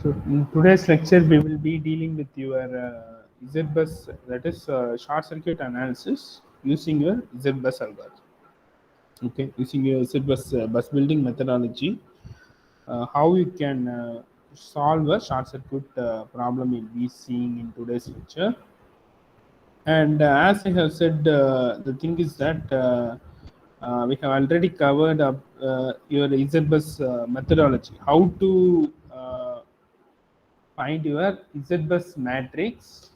So in today's lecture, we will be dealing with your ZBus, that is short circuit analysis using your ZBus algorithm. Okay, using your ZBus bus building methodology, how you can solve a short circuit problem we'll be seeing in today's lecture. And as I have said, the thing is that we have already covered up your ZBus methodology, how to find your ZBus matrix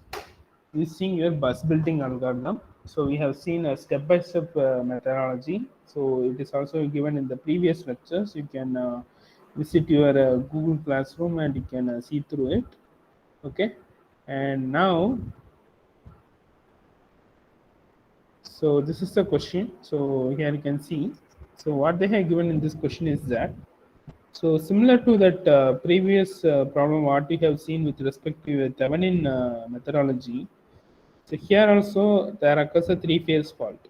using your bus building algorithm. So we have seen a step-by-step methodology. So it is also given in the previous lectures. You can visit your Google Classroom and you can see through it. Okay, and now, so this is the question. So here you can see. So what they have given in this question is that, so similar to that previous problem what we have seen with respect to the Thevenin methodology. So here also there occurs a three-phase fault.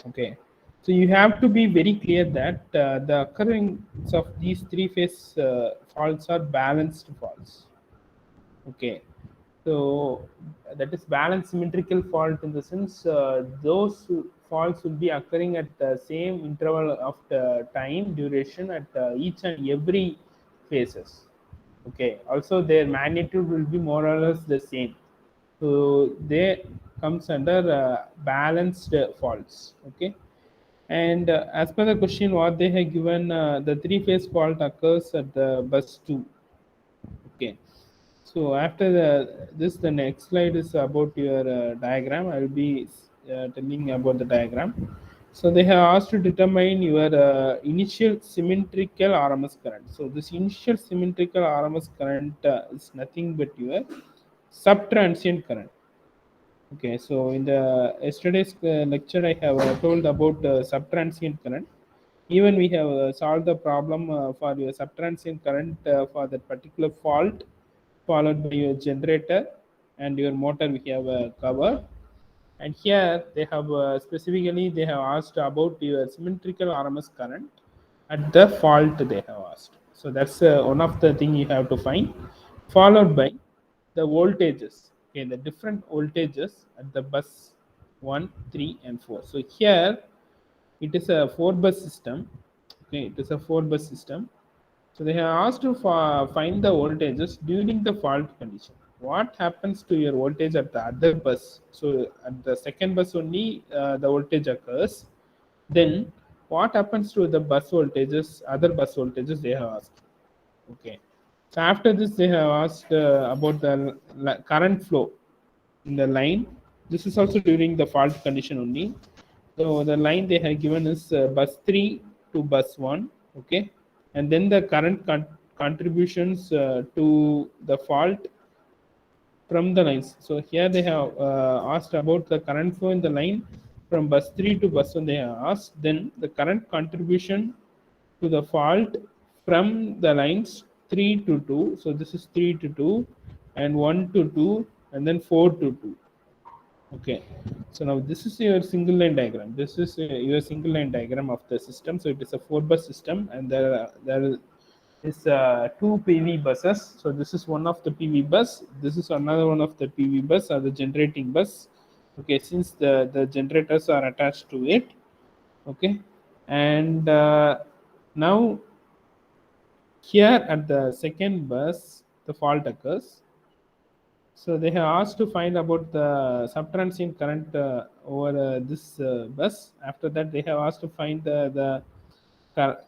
Okay, so you have to be very clear that the occurrence of these three-phase faults are balanced faults. Okay, so that is balanced symmetrical fault in the sense those faults will be occurring at the same interval of the time duration at each and every phases. Okay, also their magnitude will be more or less the same. So they comes under balanced faults. Okay, and as per the question what they have given, the three-phase fault occurs at the bus 2. Okay, so after the next slide is about your diagram. I will be telling about the diagram. So they have asked to determine your initial symmetrical RMS current. So this initial symmetrical RMS current is nothing but your subtransient current. Okay, so in the yesterday's lecture, I have told about subtransient current. Even we have solved the problem for your subtransient current for that particular fault, followed by your generator and your motor we have covered. And here they have specifically they have asked about your symmetrical RMS current at the fault they have asked. So that's one of the thing you have to find, followed by the voltages. Okay, the different voltages at the bus 1, 3, and 4. So here it is a 4-bus system. Okay, it is a 4-bus system. So they have asked to find the voltages during the fault condition. What happens to your voltage at the other bus? So at the second bus only the voltage occurs. Then what happens to the bus voltages, other bus voltages they have asked. Okay. So after this they have asked about the current flow in the line. This is also during the fault condition only. So the line they have given is bus 3 to bus 1. Okay, and then the current contributions to the fault from the lines. So here they have asked about the current flow in the line from bus 3 to bus 1 they have asked. Then the current contribution to the fault from the lines 3 to 2. So this is 3 to 2 and 1 to 2 and then 4 to 2. Okay, so now this is your single line diagram. This is your single line diagram of the system. So it is a 4-bus system, and there is two PV buses. So this is one of the PV bus. This is another one of the PV bus or the generating bus. Okay, since the generators are attached to it. Okay, and now here at the second bus, the fault occurs. So they have asked to find about the subtransient current over this bus. After that, they have asked to find the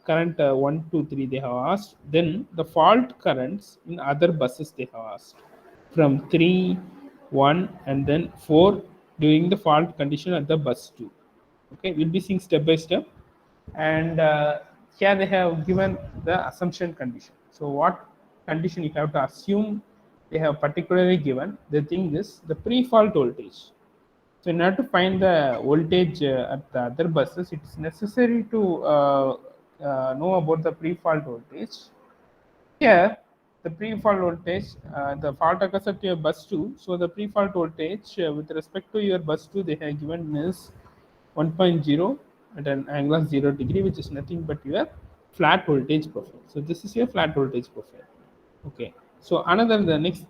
current 1, 2, 3. They have asked. Then the fault currents in other buses they have asked from 3, 1, and then 4 during the fault condition at the bus 2. Okay, we'll be seeing step by step. And here they have given the assumption condition. So what condition you have to assume they have particularly given? The thing is the pre-fault voltage. So in order to find the voltage at the other buses, it is necessary to know about the pre-fault voltage. Here, the pre-fault voltage, the fault occurs at your bus 2. So the pre-fault voltage with respect to your bus 2, they have given is 1.0 at an angle of 0 degree, which is nothing but your flat voltage profile. So this is your flat voltage profile. Okay. So another, the next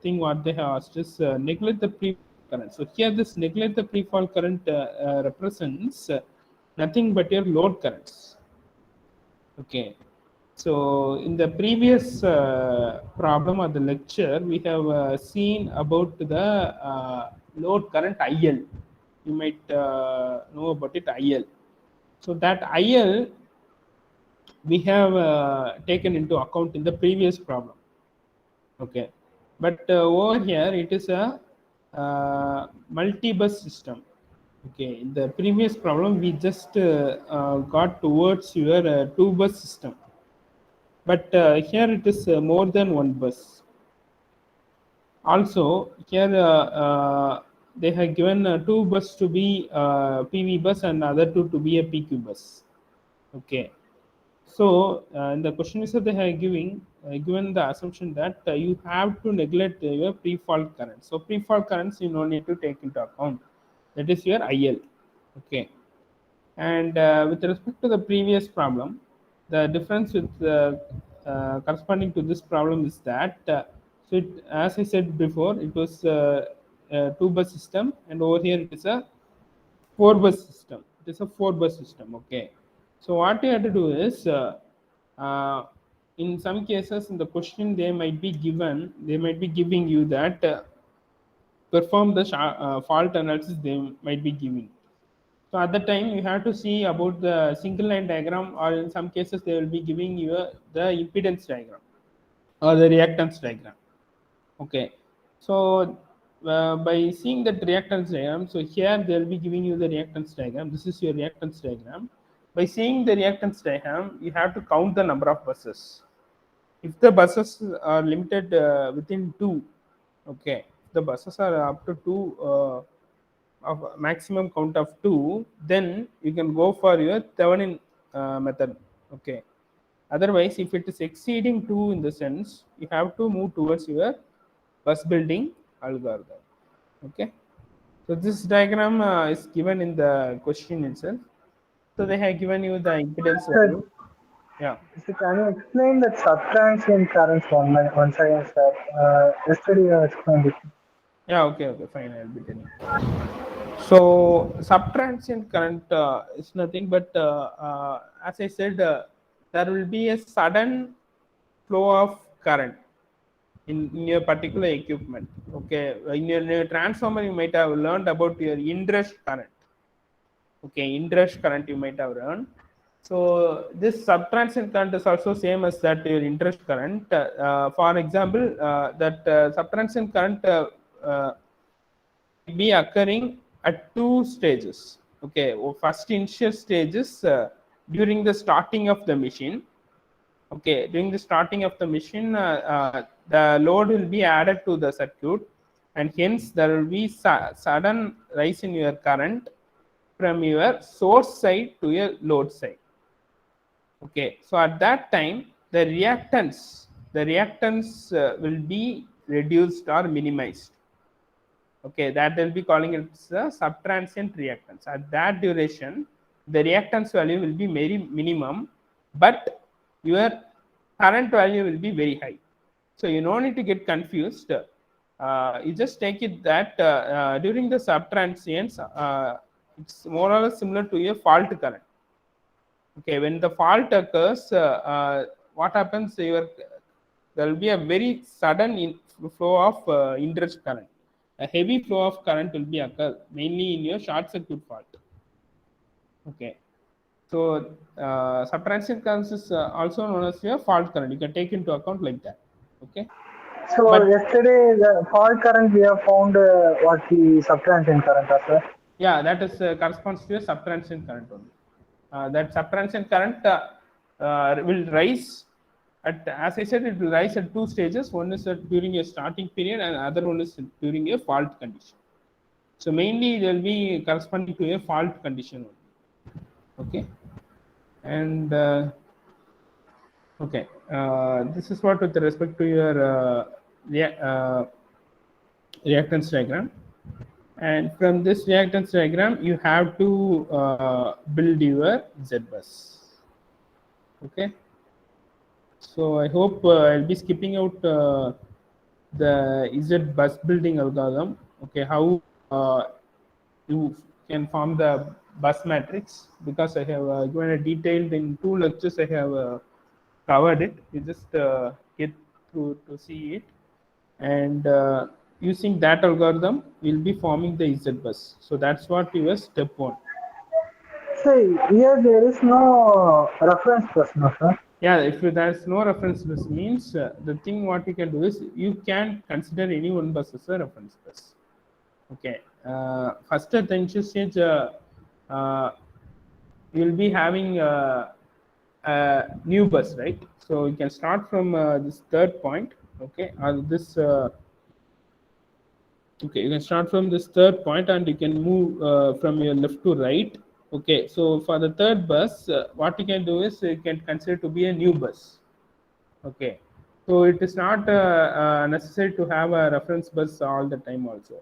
thing what they have asked is neglect the pre-fault current. So here this neglect the pre-fault current represents nothing but your load currents. Okay. So in the previous problem or the lecture, we have seen about the load current IL. You might know about it, IL. So that IL we have taken into account in the previous problem. Okay, but over here it is a multi-bus system. Okay, in the previous problem we just got towards your two-bus system, but here it is more than one bus. Also, here they have given two bus to be PV bus and other two to be a PQ bus. Okay, so in the question is that they have given the assumption that you have to neglect your pre-fault current. So pre-fault currents you don't need to take into account. That is your IL. Okay, and with respect to the previous problem, the difference with corresponding to this problem is that so it, as I said before, it was a two-bus system, and over here it is a four-bus system. It is a four-bus system. Okay, so what you have to do is uh, in some cases in the question they might be giving you that perform the fault analysis they might be giving. So at that time, you have to see about the single line diagram, or in some cases, they will be giving you the impedance diagram or the reactance diagram. Okay, so by seeing that reactance diagram, so here they will be giving you the reactance diagram. This is your reactance diagram. By seeing the reactance diagram, you have to count the number of buses. If the buses are limited within two, okay, if the buses are up to two. Of a maximum count of two, then you can go for your Thevenin method. Okay. Otherwise, if it is exceeding two in the sense, you have to move towards your bus building algorithm. Okay. So this diagram is given in the question itself. So they have given you the impedance Sir, value. Yeah. so can you explain that subtransient currents once again, sir? Yesterday you explained it. Yeah. Okay. Okay. Fine. I'll be telling. So subtransient current is nothing but, as I said, there will be a sudden flow of current in your particular equipment. Okay, in your transformer, you might have learned about your inrush current. Okay, inrush current you might have learned. So this subtransient current is also same as that your inrush current. For example, that subtransient current be occurring at two stages. Okay, first initial stages during the starting of the machine. Okay, during the starting of the machine, the load will be added to the circuit, and hence there will be sudden rise in your current from your source side to your load side. Okay, so at that time, the reactance will be reduced or minimized. Okay, that they'll be calling it a subtransient reactance. At that duration, the reactance value will be very minimum, but your current value will be very high. So you don't need to get confused. You just take it that during the subtransients, it's more or less similar to a fault current. Okay, when the fault occurs, what happens? There will be a very sudden flow of inrush current. A heavy flow of current will be occur mainly in your short circuit fault. Okay, so subtransient current is also known as your fault current. You can take into account like that. Okay, So but yesterday the fault current we have found was the subtransient current, sir. yeah, that is corresponds to a subtransient current only. That subtransient current will rise at, as I said, it will rise at two stages. One is during a starting period, and other one is during a fault condition. So mainly they will be corresponding to a fault condition only. Okay, and okay, this is what with respect to your reactance diagram. And from this reactance diagram, you have to build your Z bus. Okay. So I hope I'll be skipping out the Z bus building algorithm. Okay, how you can form the bus matrix, because I have given a detailed in 2 lectures. I have covered it. You just get through to see it, and using that algorithm, we'll be forming the Z bus. So that's what your step one. See, here there is no reference bus, no sir. Yeah, if there's no reference bus means the thing what you can do is you can consider any one bus as a reference bus. Okay. First attention stage, uh, you'll be having a new bus, right? So you can start from this third point. Okay, or this. Okay, you can start from this third point and you can move from your left to right. Okay, so for the third bus, what you can do is you can consider to be a new bus. Okay, so it is not necessary to have a reference bus all the time also.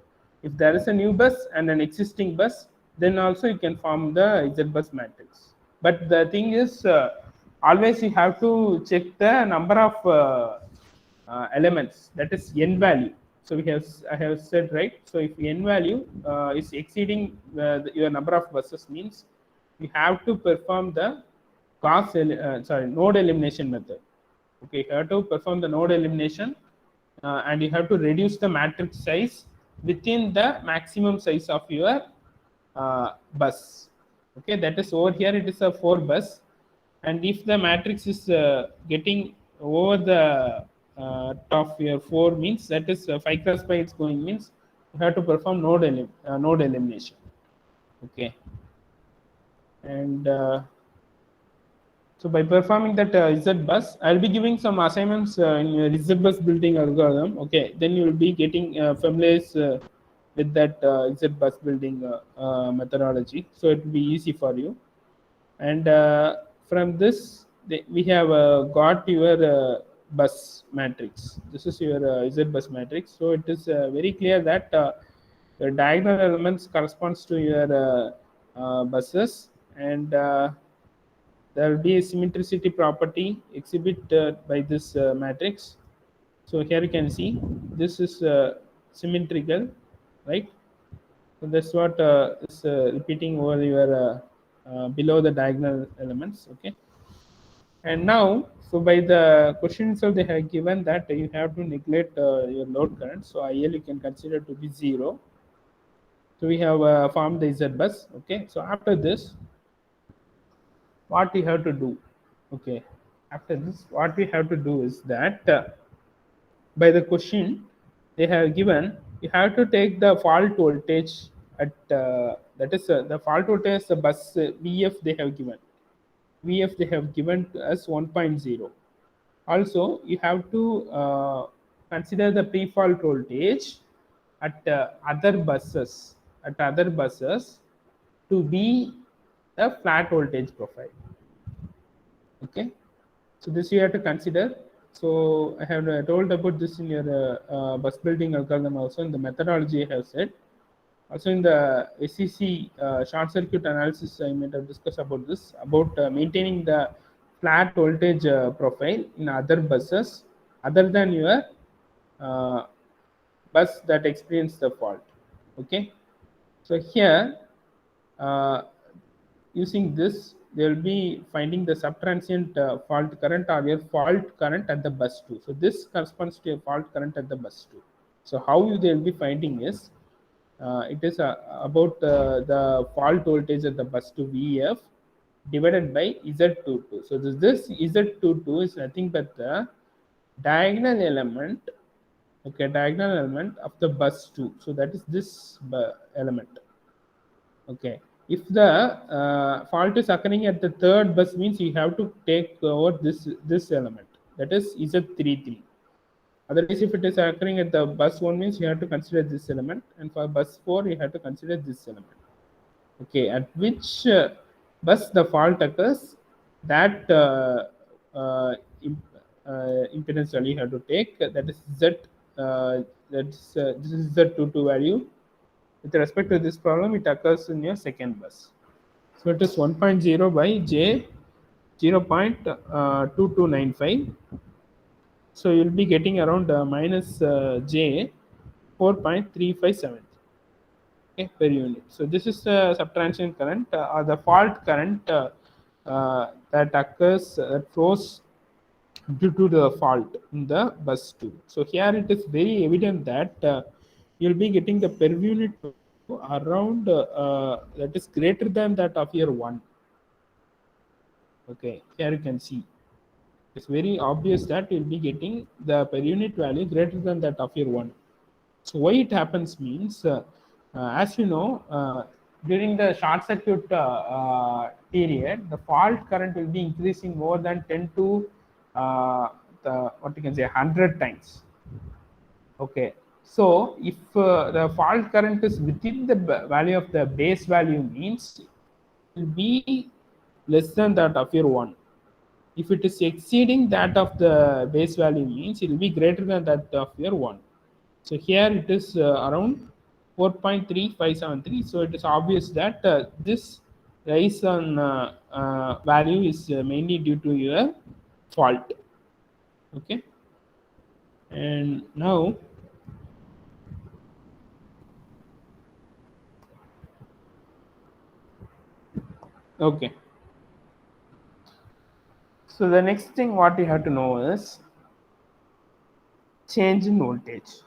If there is a new bus and an existing bus, then also you can form the Z bus matrix. But the thing is, always you have to check the number of elements, that is n value. So I have said, right. So if n value is exceeding your number of buses means you have to perform the node elimination method. Okay, you have to perform the node elimination, and you have to reduce the matrix size within the maximum size of your bus. Okay, that is over here. It is a 4 bus, and if the matrix is getting over the top your 4 means that is 5 cross 5 it's going means you have to perform node elimination. Okay, and so by performing that Z bus, I'll be giving some assignments in your Z bus building algorithm. Okay, then you will be getting familiar with that Z bus building methodology. So it will be easy for you. And from this, we have got your bus matrix. This is your Z bus matrix. So it is very clear that the diagonal elements corresponds to your buses, and there will be a symmetricity property exhibited by this matrix. So here you can see this is symmetrical, right? So that's what is repeating over your below the diagonal elements. Okay, and now, so by the question itself they have given that you have to neglect your load current. So IL you can consider to be 0. So we have formed the Z bus. Okay, so after this, what we have to do? Okay, after this, what we have to do is that by the question they have given, you have to take the fault voltage at that is the fault voltage the bus VF they have given. VF they have given to us 1.0. Also, you have to consider the pre-fault voltage at other buses to be a flat voltage profile. Okay, so this you have to consider. So I have told about this in your bus building algorithm also in the methodology I have said. Also in the SEC short circuit analysis, I might have discussed about this, about maintaining the flat voltage profile in other buses other than your uh, bus that experience the fault. Okay, so here using this they will be finding the subtransient fault current or your fault current at the bus 2. So this corresponds to a fault current at the bus 2. So how they will be finding is it is about the fault voltage at the bus 2 VF divided by Z22. So this Z22 is nothing but the diagonal element, okay, diagonal element of the bus 2. So that is this element. Okay, if the fault is occurring at the third bus means you have to take over this element, that is Z33. Otherwise, if it is occurring at the bus 1 means you have to consider this element, and for bus 4 you have to consider this element. Okay, at which bus the fault occurs, that impedance value you have to take, that is Z. This is Z22 value. With respect to this problem, it occurs in your second bus. So it is 1.0 by J 0.2295. So you'll be getting around minus J 4.357, okay, per unit. So this is the subtransient current or the fault current that occurs that flows due to the fault in the bus 2. So here it is very evident that you'll be getting the per unit around that is greater than that of year 1. Okay, here you can see it's very obvious that you'll be getting the per unit value greater than that of year 1. So why it happens means, as you know, during the short circuit period, the fault current will be increasing more than 10 to what you can say 100 times. Okay, so if the fault current is within the value of the base value means it will be less than that of your 1. If it is exceeding that of the base value means it will be greater than that of your 1. So here it is around 4.3573. So it is obvious that this rise on value is mainly due to your fault. Okay, and now okay. So the next thing what you have to know is change in voltage.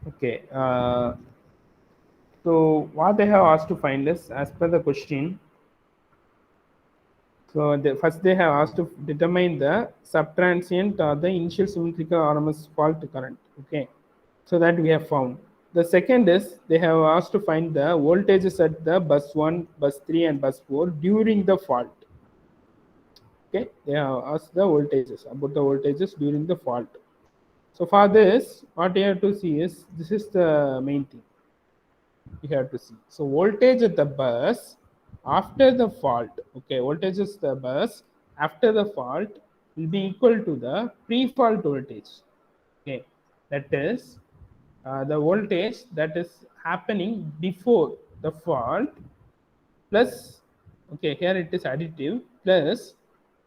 Okay. So what they have asked to find is, as per the question, so first they have asked to determine the subtransient or the initial symmetrical RMS fault current. Okay, so that we have found. The second is they have asked to find the voltages at the bus 1, bus 3 and bus 4 during the fault. Okay, they have asked the voltages, about the voltages during the fault. So for this, what you have to see is, this is the main thing you have to see. So voltage at the bus after the fault, okay, voltage is the bus after the fault will be equal to the pre-fault voltage. Okay, that is the voltage that is happening before the fault plus, okay, here it is additive, plus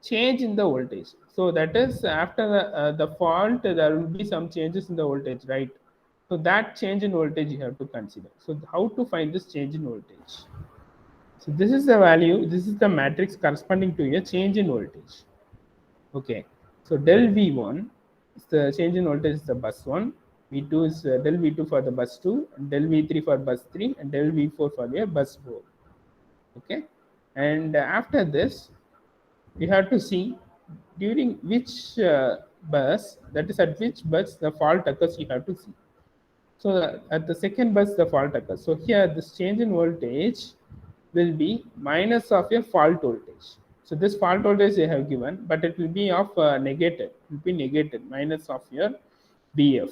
change in the voltage. So that is after the fault there will be some changes in the voltage, right? So that change in voltage you have to consider. So how to find this change in voltage? So this is the value, this is the matrix corresponding to a change in voltage. Okay, so del V1 is the change in voltage is the bus 1, V2 is del V2 for the bus 2, and del V3 for bus 3, and del V4 for the bus 4. Okay, and after this you have to see during which bus, that is at which bus the fault occurs, you have to see. So at the second bus the fault occurs. So here this change in voltage will be minus of your fault voltage. So this fault voltage they have given, but it will be of negated, it will be negated, minus of your BF.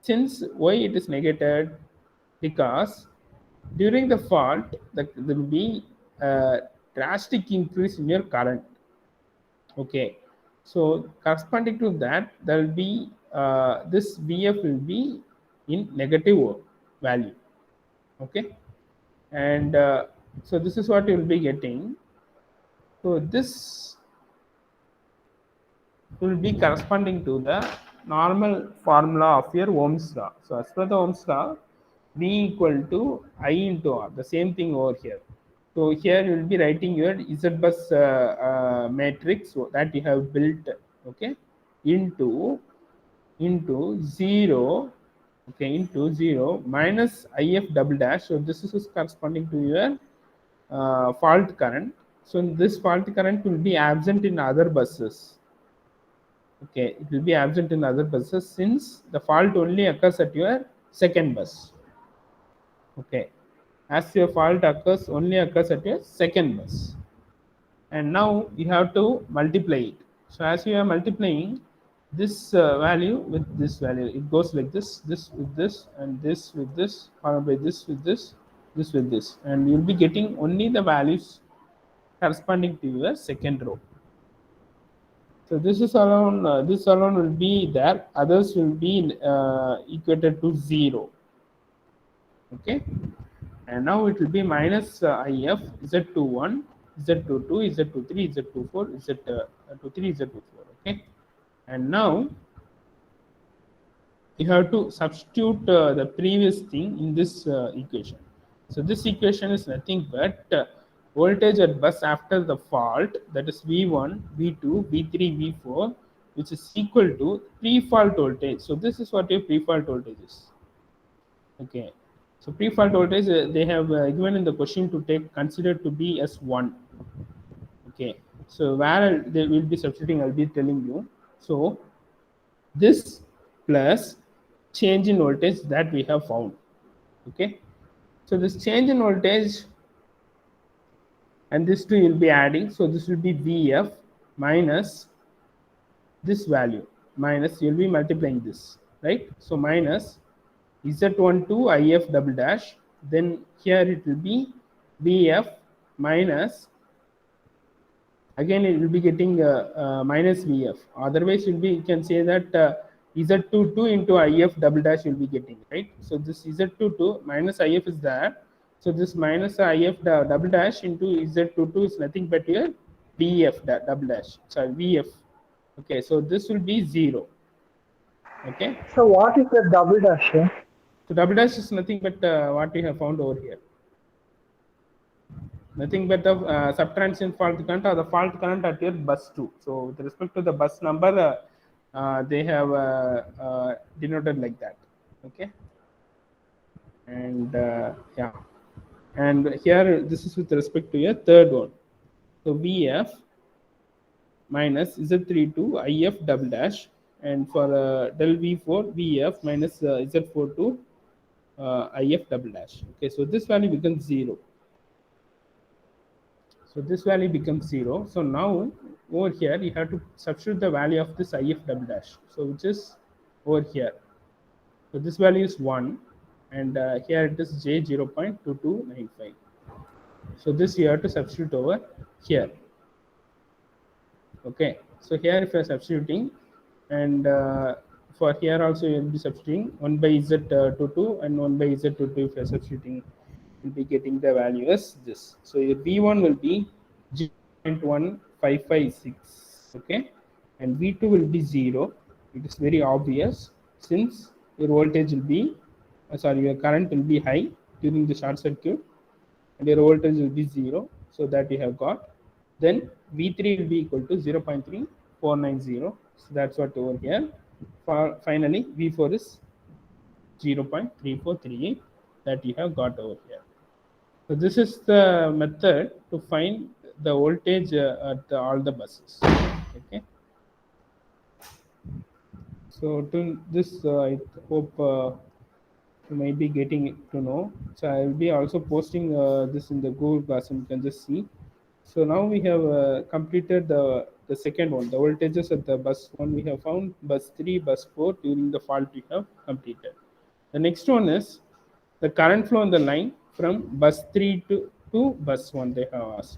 Since why it is negated? Because during the fault there will be a drastic increase in your current. Okay, so corresponding to that there will be this VF will be in negative value. Okay, and so this is what you will be getting. So this will be corresponding to the normal formula of your Ohm's law. So as per the Ohm's law, V equal to I into R, the same thing over here. So here you will be writing your Z bus matrix that you have built, okay, into 0, okay, into 0 minus IF double dash. So this is corresponding to your fault current. So this fault current will be absent in other buses. Okay, it will be absent in other buses since the fault only occurs at your second bus. Okay, as your fault only occurs at your second bus, and now you have to multiply it. So as you are multiplying this value with this value, it goes like this with this, and this with this, followed by this with this with this, and you'll be getting only the values corresponding to your second row. So this alone will be there, others will be equated to 0. Okay, and now it will be minus IF Z21 Z22, Z23, Z24, Z23, Z24. Okay, and now you have to substitute the previous thing in this equation. So this equation is nothing but voltage at bus after the fault, that is V1, V2, V3, V4, which is equal to pre-fault voltage. So this is what your pre-fault voltage is. Okay, so pre-fault voltage they have given in the question to take considered to be as 1. Okay, so where they will be substituting, I'll be telling you. So this plus change in voltage that we have found. Okay, so this change in voltage and this two will be adding, so this will be Vf minus this value, minus you'll be multiplying this, right? So minus Z12 If double dash, then here it will be Vf minus, again it will be getting minus Vf, otherwise you can say that Z22 into If double dash will be getting, right? So this Z22 minus If is there, so this minus If double dash into Z22 is nothing but your Vf double dash, sorry Vf. Okay, so this will be 0. Okay, So what is the double dash here? so double dash is nothing but what we have found over here. Nothing but the subtransient fault current or the fault current at your bus 2. So with respect to the bus number, they have denoted like that. Okay, and yeah, and here this is with respect to your third one. So Vf minus Z32 If double dash, and for del V4 Vf minus Z42 If double dash. Okay, so this value becomes 0. So this value becomes 0. So now over here you have to substitute the value of this If double dash. So which is over here. So this value is 1, and here it is J 0.2295. So this you have to substitute over here. Okay. So here if you are substituting, and for here also you will be substituting 1 by Z22 and 1 by Z22 if you are substituting, will be getting the value as this. So your V1 will be 0.1556, okay, and V2 will be 0. It is very obvious since your voltage will be, your current will be high during the short circuit, and your voltage will be 0. So that you have got. Then V3 will be equal to 0.3490. So that's what over here. Finally, V4 is 0.3438 that you have got over here. So this is the method to find the voltage at all the buses. Okay. So to this, I hope you might be getting to know. So I will be also posting this in the Google Classroom. You can just see. So now we have completed the second one, the voltages at the bus 1 we have found, bus 3, bus 4 during the fault we have completed. The next one is the current flow on the line from bus 3 to bus 1 they have asked.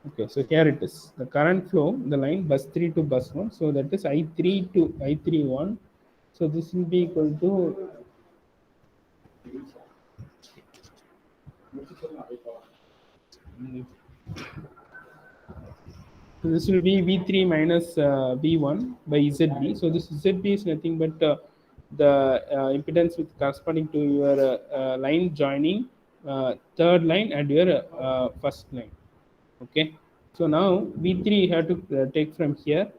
Okay, so here it is. The current flow, the line bus 3 to bus 1. So that is I3 to I31. So this will be equal to so this will be V3 minus V1 by ZB. So this ZB is nothing but the impedance with corresponding to your line joining third line and your first line. Okay. So now V3 you have to take from here,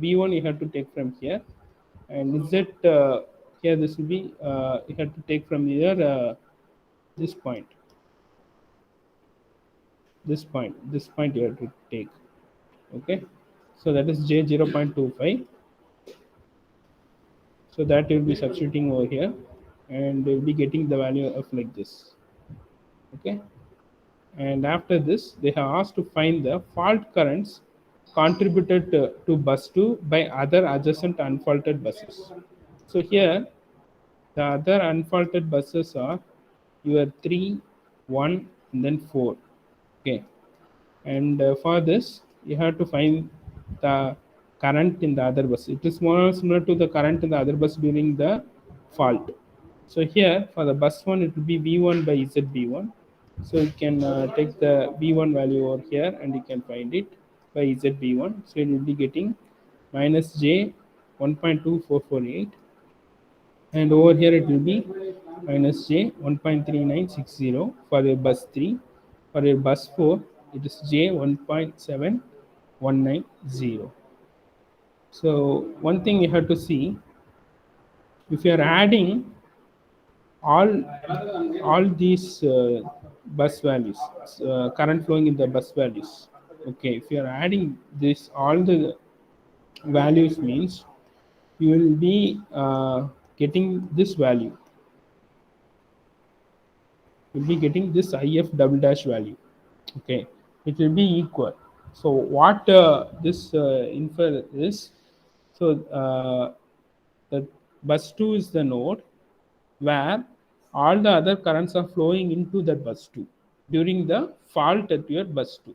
V1 you have to take from here, and Z here this will be you have to take from here this point. This point you have to take. Okay, so that is J 0.25. So that you will be substituting over here, and you will be getting the value of like this. Okay, and after this they have asked to find the fault currents contributed to bus 2 by other adjacent unfaulted buses. So here the other unfaulted buses are your 3, 1, and then 4. Okay, and for this you have to find the current in the other bus. It is more similar to the current in the other bus during the fault. So here for the bus 1 it will be V1 by ZB1. So you can take the V1 value over here and you can find it by ZB1. So it will be getting minus J 1.2448, and over here it will be minus J 1.3960 for your bus 3. For your bus 4 it is J 1.7190. So one thing you have to see, if you are adding all these bus values, current flowing in the bus values, okay, if you are adding this all the values means you will be getting this value, you'll be getting this if double dash value. Okay, it will be equal. So what this infer is, so the bus 2 is the node where all the other currents are flowing into that bus 2 during the fault at your bus 2.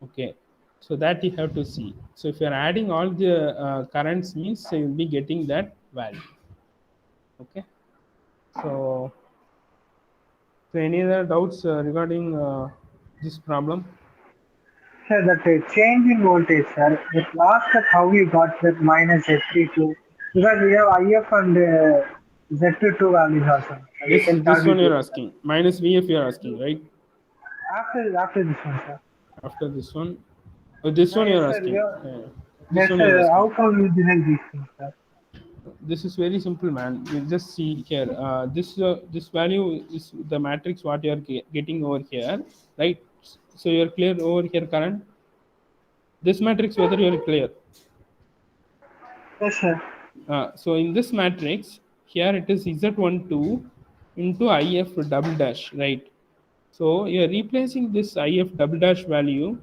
Okay, so that you have to see. So if you are adding all the currents means, so you'll be getting that value. Okay, so any other doubts regarding this problem? Sir, that change in voltage, sir, it lost that how you got that minus Z32 because we have IF and Z22 values also. So we can This one calculate you're it, sir. asking, minus vf you're asking, right? After this one, sir. After this one, this one Yes, you're sir. asking, this Yes, one you're sir. asking. How come you didn't these things, sir? This is very simple, man. You just see here. This value is the matrix what you are getting over here, right? So you're clear over here, current. This matrix, whether you're clear. Yes, sir. So in this matrix, here it is Z12 into IF double dash, right? So you're replacing this IF double dash value,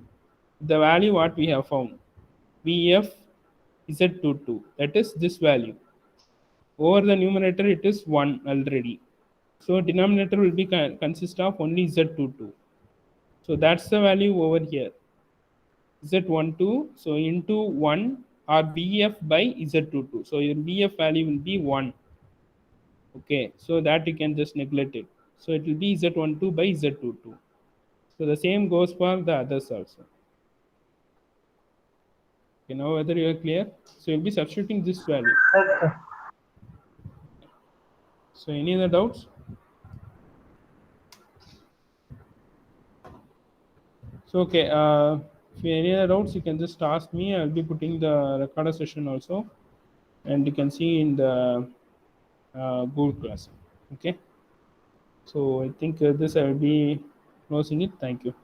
the value what we have found, VF Z22, that is this value. Over the numerator it is 1 already. So denominator will be consist of only Z22. So that's the value over here. Z12, so into 1 or VF by Z22. So your VF value will be 1. Okay, so that you can just neglect it. So it will be Z12 by Z22. So the same goes for the others also. Okay, now whether you are clear, so you'll be substituting this value. Yes, sir. So any other doubts? So okay, if you have any other doubts, you can just ask me. I'll be putting the recorder session also, and you can see in the Google class. Okay. So I think this I will be closing it. Thank you.